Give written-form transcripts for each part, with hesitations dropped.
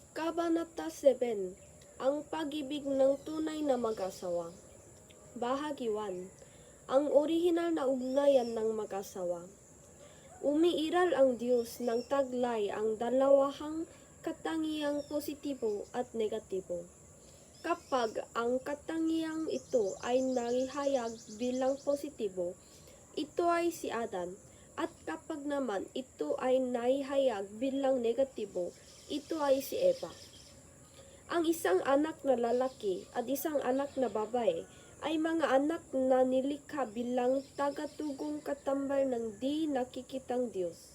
Kabanata 7. Ang pag-ibig ng tunay na mag-asawa. Bahagi 1. Ang orihinal na ugnayan ng mag-asawa. Umiiral ang Diyos ng taglay ang dalawahang katangiang positibo at negatibo. Kapag ang katangiang ito ay naihayag bilang positibo, ito ay si Adan, at kapag naman ito ay naihayag bilang negatibo, ito ay si Eva. Ang isang anak na lalaki at isang anak na babae ay mga anak na nilikha bilang tagatugong katambal ng di nakikitang Diyos.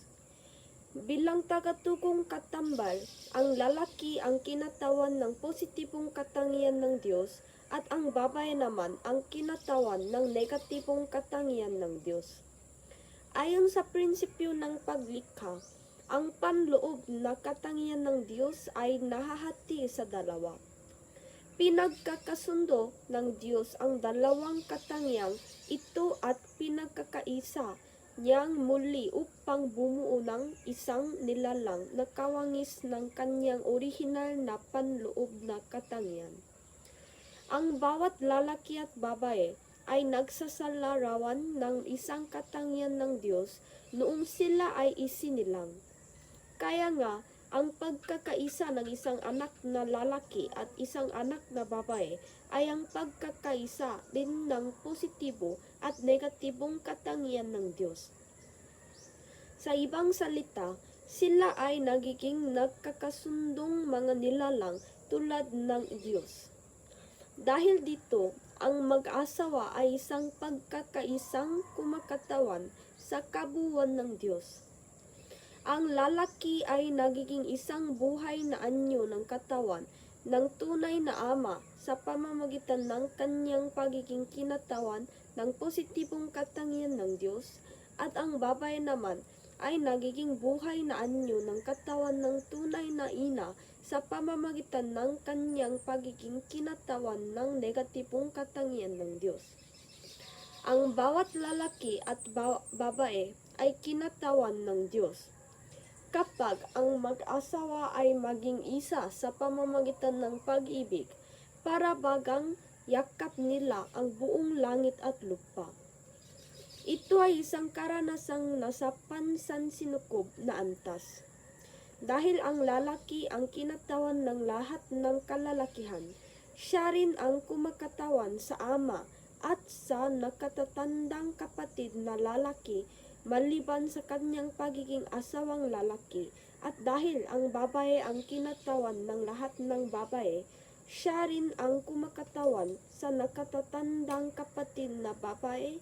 Bilang tagatugong katambal, ang lalaki ang kinatawan ng positibong katangian ng Diyos at ang babae naman ang kinatawan ng negatibong katangian ng Diyos. Ayon sa prinsipyo ng paglikha, ang panloob na katangian ng Diyos ay nahahati sa dalawa. Pinagkakasundo ng Diyos ang dalawang katangiang ito at pinagkakaisa niyang muli upang bumuo ng isang nilalang na kawangis ng kanyang orihinal na panloob na katangian. Ang bawat lalaki at babae ay nagsasalarawan ng isang katangian ng Diyos noong sila ay isinilang. Kaya nga, ang pagkakaisa ng isang anak na lalaki at isang anak na babae ay ang pagkakaisa din ng positibo at negatibong katangian ng Diyos. Sa ibang salita, sila ay nagiging nagkakasundong mga nilalang tulad ng Diyos. Dahil dito, ang mag-asawa ay isang pagkakaisang kumakatawan sa kabuuan ng Diyos. Ang lalaki ay nagiging isang buhay na anyo ng katawan ng tunay na ama sa pamamagitan ng kanyang pagiging kinatawan ng positibong katangian ng Diyos, at ang babae naman ay nagiging buhay na anyo ng katawan ng tunay na ina sa pamamagitan ng kanyang pagiging kinatawan ng negatibong katangian ng Diyos. Ang bawat lalaki at babae ay kinatawan ng Diyos. Kapag ang mag-asawa ay maging isa sa pamamagitan ng pag-ibig, para bagang yakap nila ang buong langit at lupa. Ito ay isang karanasang nasa pansansinukob na antas. Dahil ang lalaki ang kinatawan ng lahat ng kalalakihan, siya rin ang kumakatawan sa ama at sa nakatatandang kapatid na lalaki maliban sa kanyang pagiging asawang lalaki, at dahil ang babae ang kinatawan ng lahat ng babae, siya rin ang kumakatawan sa nakatatandang kapatid na babae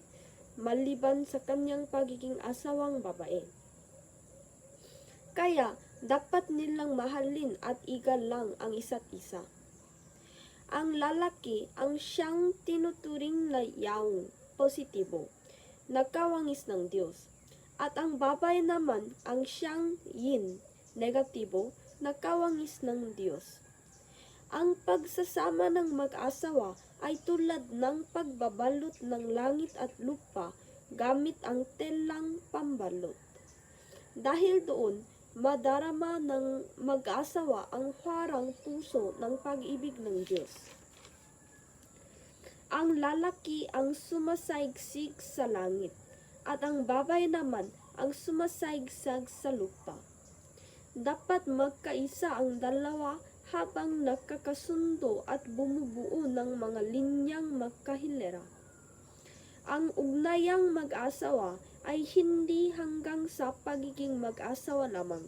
maliban sa kanyang pagiging asawang babae. Kaya dapat nilang mahalin at igalang ang isa't isa. Ang lalaki ang siyang tinuturing na yaong, positibo, na kawangis ng Diyos, at ang babae naman ang siyang yin, negatibo, na kawangis ng Diyos. Ang pagsasama ng mag-asawa ay tulad ng pagbabalot ng langit at lupa gamit ang telang pambalot. Dahil doon, madarama ng mag-asawa ang harang puso ng pag-ibig ng Diyos. Ang lalaki ang sumasaigsig sa langit, at ang babae naman ang sumasaigsag sa lupa. Dapat magkaisa ang dalawa habang nakakasundo at bumubuo ng mga linyang magkahilera. Ang ugnayang mag-asawa ay hindi hanggang sa pagiging mag-asawa lamang.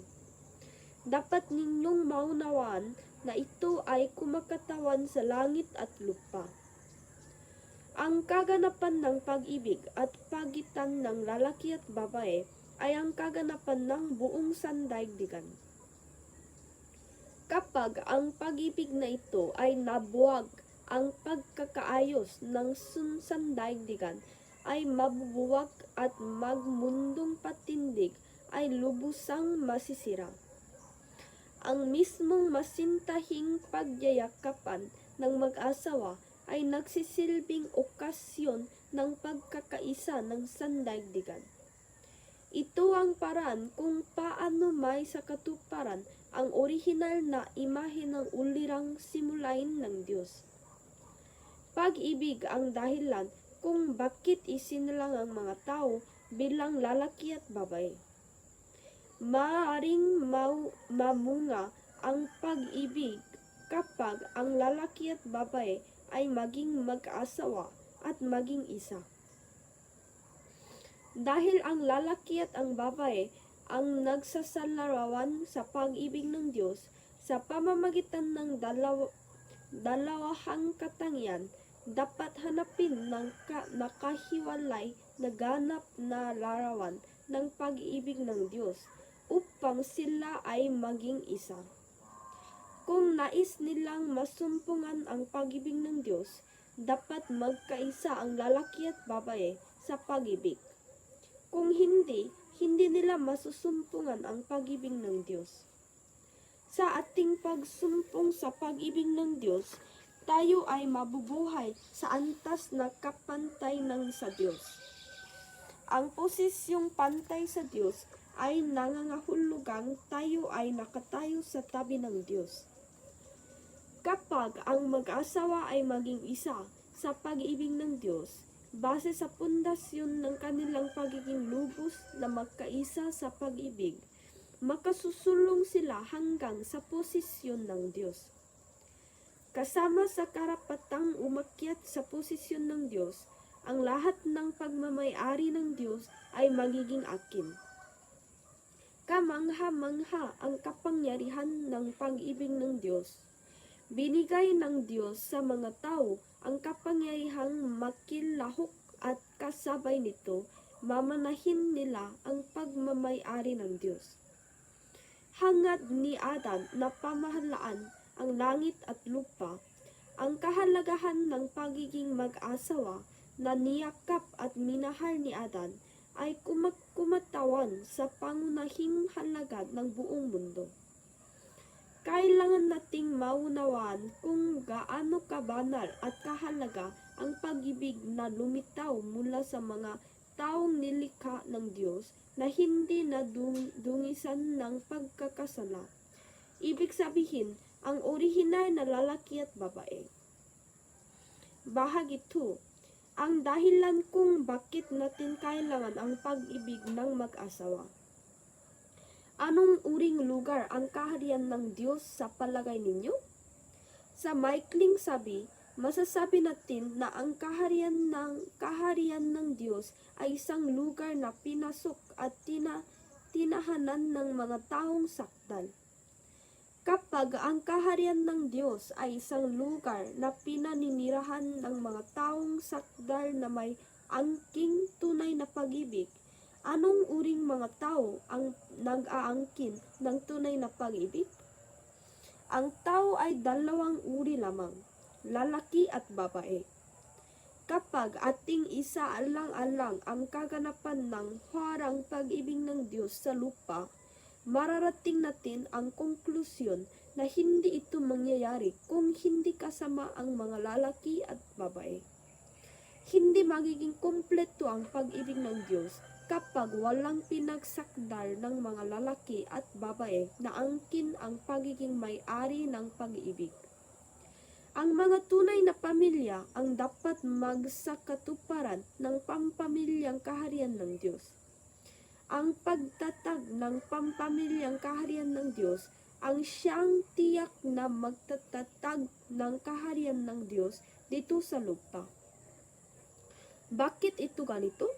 Dapat ninyong maunawaan na ito ay kumakatawan sa langit at lupa. Ang kaganapan ng pag-ibig at pagitan ng lalaki at babae ay ang kaganapan ng buong sandaigdigan. Kapag ang pag-ibig na ito ay nabuwag, ang pagkakaayos ng sandaigdigan ay mabubuwag at magmundong patindig ay lubusang masisira. Ang mismong masintahing pagyayakapan ng mag-asawa ay nagsisilbing okasyon ng pagkakaisa ng sandaigdigan. Ito ang paraan kung paano may sa katuparan ang orihinal na imahe ng ulirang simulain ng Diyos. Pag-ibig ang dahilan kung bakit isinilang ang mga tao bilang lalaki at babae. Maaaring mamunga ang pag-ibig kapag ang lalaki at babae ay maging mag-asawa at maging isa. Dahil ang lalaki at ang babae ang nagsasalarawan sa pag-ibig ng Diyos sa pamamagitan ng dalawahang katangian, dapat hanapin ng nakahiwalay na ganap na larawan ng pag-ibig ng Diyos upang sila ay maging isa. Kung nais nilang masumpungan ang pag-ibig ng Diyos, dapat magkaisa ang lalaki at babae sa pag-ibig. Kung hindi nila masusumpungan ang pag-ibig ng Diyos. Sa ating pagsumpong sa pag-ibig ng Diyos, tayo ay mabubuhay sa antas na kapantay ng sa Diyos. Ang posisyong pantay sa Diyos ay nangangahulugang tayo ay nakatayo sa tabi ng Diyos. Kapag ang mag-asawa ay maging isa sa pag-ibig ng Diyos, base sa pundasyon ng kanilang pagiging lubos na magkaisa sa pag-ibig, makasusulong sila hanggang sa posisyon ng Diyos. Kasama sa karapatang umakyat sa posisyon ng Diyos, ang lahat ng pagmamay-ari ng Diyos ay magiging akin. Kamangha-mangha ang kapangyarihan ng pag-ibig ng Diyos. Binigay ng Diyos sa mga tao ang kapangyarihang makilahok at kasabay nito, mamanahin nila ang pagmamay-ari ng Diyos. Hangad ni Adan na pamahalaan ang langit at lupa, ang kahalagahan ng pagiging mag-asawa na niyakap at minahal ni Adan ay kumatawan sa pangunahing halaga ng buong mundo. Kailangan nating maunawaan kung gaano kabanal at kahalaga ang pag-ibig na lumitaw mula sa mga taong nilikha ng Diyos na hindi nadungisan ng pagkakasala. Ibig sabihin, ang orihinal na lalaki at babae. Bahagi 2. Ang dahilan kung bakit natin kailangan ang pag-ibig ng mag-asawa. Anong uring lugar ang kaharian ng Diyos sa palagay ninyo? Sa maikling sabi, masasabi natin na ang kaharian ng Diyos ay isang lugar na pinasok at tinahanan ng mga taong sakdal. Kapag ang kaharian ng Diyos ay isang lugar na pinaninirahan ng mga taong sakdal na may angking tunay na pag-ibig, anong uring mga tao ang nag-aangkin ng tunay na pag-ibig? Ang tao ay dalawang uri lamang, lalaki at babae. Kapag ating isaalang-alang ang kaganapan ng huwarang pag-ibig ng Diyos sa lupa, mararating natin ang konklusyon na hindi ito mangyayari kung hindi kasama ang mga lalaki at babae. Hindi magiging kumpleto ang pag-ibig ng Diyos kapag walang pinagsakdal ng mga lalaki at babae na angkin ang pagiging may-ari ng pag-ibig. Ang mga tunay na pamilya ang dapat magsakatuparan ng pampamilyang kaharian ng Diyos. Ang pagtatag ng pampamilyang kaharian ng Diyos ang siyang tiyak na magtatatag ng kaharian ng Diyos dito sa lupa. Bakit ito ganito?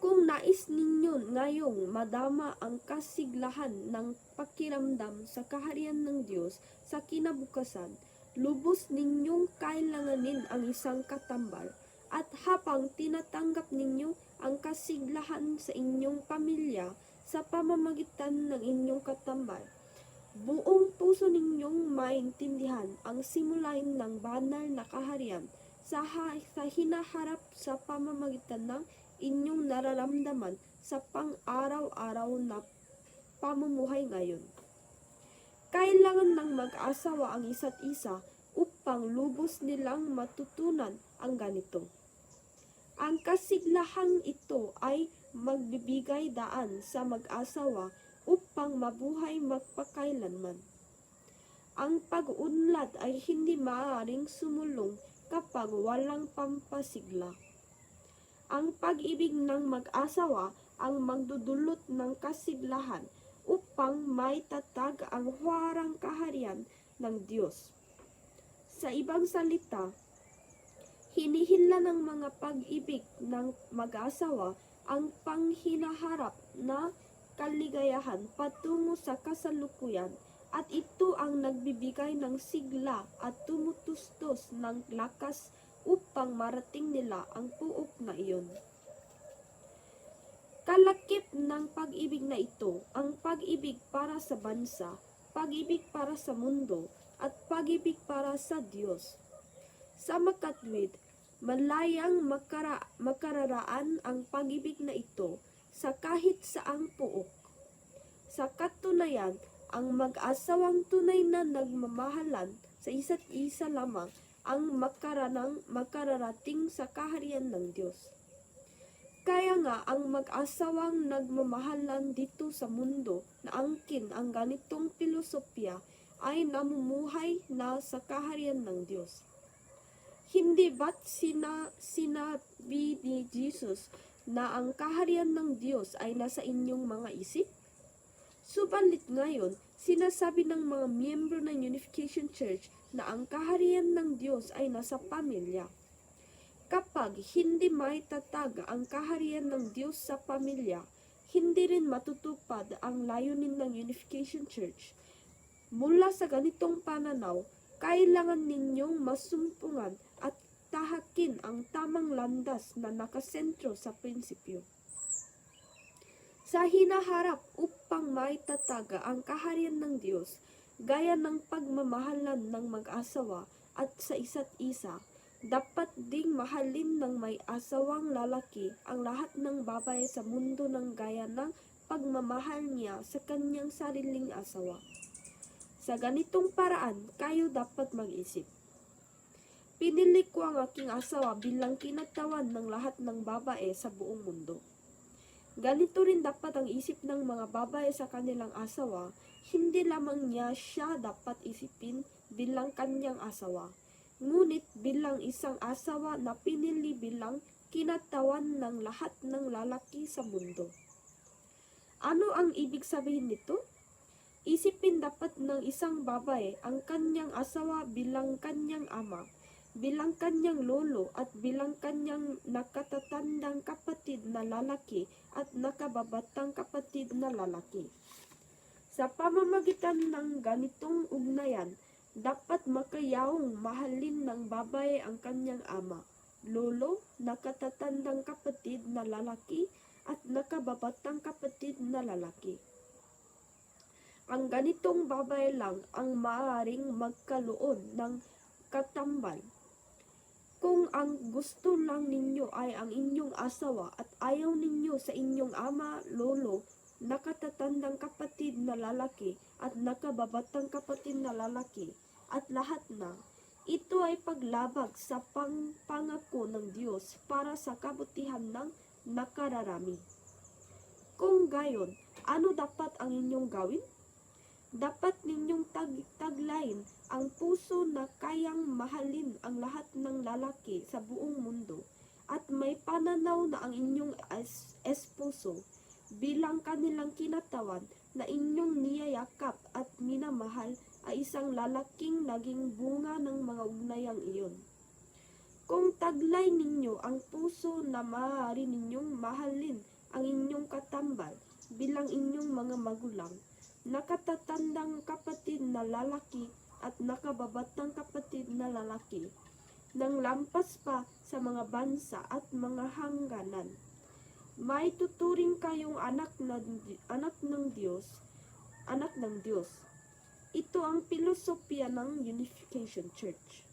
Kung nais ninyo ngayong madama ang kasiglahan ng pakiramdam sa kaharian ng Diyos sa kinabukasan, lubos ninyong kailanganin ang isang katambal, at habang tinatanggap ninyo ang kasiglahan sa inyong pamilya sa pamamagitan ng inyong katambal, buong puso ninyong maintindihan ang simulain ng banal na kaharian sa hinaharap sa pamamagitan ng inyong nararamdaman sa pang-araw-araw na pamumuhay ngayon. Kailangan ng mag-asawa ang isa't isa upang lubos nilang matutunan ang ganito. Ang kasiglahang ito ay magbibigay daan sa mag-asawa upang upang mabuhay magpakailanman. Ang pag-unlad ay hindi maaaring sumulong kapag walang pampasigla. Ang pag-ibig ng mag-asawa ang magdudulot ng kasiglahan upang maitatag ang huwarang kaharian ng Diyos. Sa ibang salita, hinihila ng mga pag-ibig ng mag-asawa ang panghinaharap na kaligayahan patungo sa kasalukuyan, at ito ang nagbibigay ng sigla at tumutustos ng lakas upang marating nila ang puok na iyon. Kalakip ng pag-ibig na ito ang pag-ibig para sa bansa, pag-ibig para sa mundo, at pag-ibig para sa Diyos. Sa makatwid, malayang makararaan ang pag-ibig na ito sa kahit saang puok. Sa katunayan, ang mag-asawang tunay na nagmamahalan sa isa't isa lamang ang makararating sa kaharian ng Diyos. Kaya nga ang mag-asawang nagmamahalan dito sa mundo na angkin ang ganitong filosofya ay namumuhay na sa kaharian ng Diyos. Hindi ba't sinabi ni Jesus na ang kaharian ng Diyos ay nasa inyong mga isip? Subalit ngayon, sinasabi ng mga miyembro ng Unification Church na ang kaharian ng Diyos ay nasa pamilya. Kapag hindi maitatag ang kaharian ng Diyos sa pamilya, hindi rin matutupad ang layunin ng Unification Church. Mula sa ganitong pananaw, kailangan ninyong masumpungan at tahakin ang tamang landas na nakasentro sa prinsipyo. Sa hinaharap upang maitatag ang kaharian ng Diyos, gaya ng pagmamahalan ng mag-asawa at sa isa't isa, dapat ding mahalin ng may asawang lalaki ang lahat ng babae sa mundo ng gaya ng pagmamahal niya sa kanyang sariling asawa. Sa ganitong paraan, kayo dapat mag-isip. Pinili ko ang aking asawa bilang kinatawan ng lahat ng babae sa buong mundo. Ganito rin dapat ang isip ng mga babae sa kanilang asawa, hindi lamang niya siya dapat isipin bilang kanyang asawa, ngunit bilang isang asawa na pinili bilang kinatawan ng lahat ng lalaki sa mundo. Ano ang ibig sabihin nito? Isipin dapat ng isang babae ang kanyang asawa bilang kanyang ama, bilang kanyang lolo at bilang kanyang nakatatandang kapatid na lalaki at nakababatang kapatid na lalaki. Sa pamamagitan ng ganitong ugnayan, dapat makayahong mahalin ng babae ang kanyang ama, lolo, nakatatandang kapatid na lalaki at nakababatang kapatid na lalaki. Ang ganitong babae lang ang maaaring magkaroon ng katambal. Kung ang gusto lang ninyo ay ang inyong asawa at ayaw ninyo sa inyong ama, lolo, nakatatandang kapatid na lalaki at nakababatang kapatid na lalaki at lahat na, ito ay paglabag sa pangako ng Diyos para sa kabutihan ng nakararami. Kung gayon, ano dapat ang inyong gawin? Dapat ninyong taglayin ang puso na kayang mahalin ang lahat ng lalaki sa buong mundo at may pananaw na ang inyong esposo bilang kanilang kinatawan na inyong niyayakap at minamahal ay isang lalaking naging bunga ng mga ugnayang iyon. Kung taglay ninyo ang puso na maaari ninyong mahalin ang inyong katambal bilang inyong mga magulang, nakatatandang kapatid na lalaki at nakababatang kapatid na lalaki, nang lampas pa sa mga bansa at mga hangganan, may tuturing kayong anak ng Diyos. Ito ang pilosopiya ng Unification Church.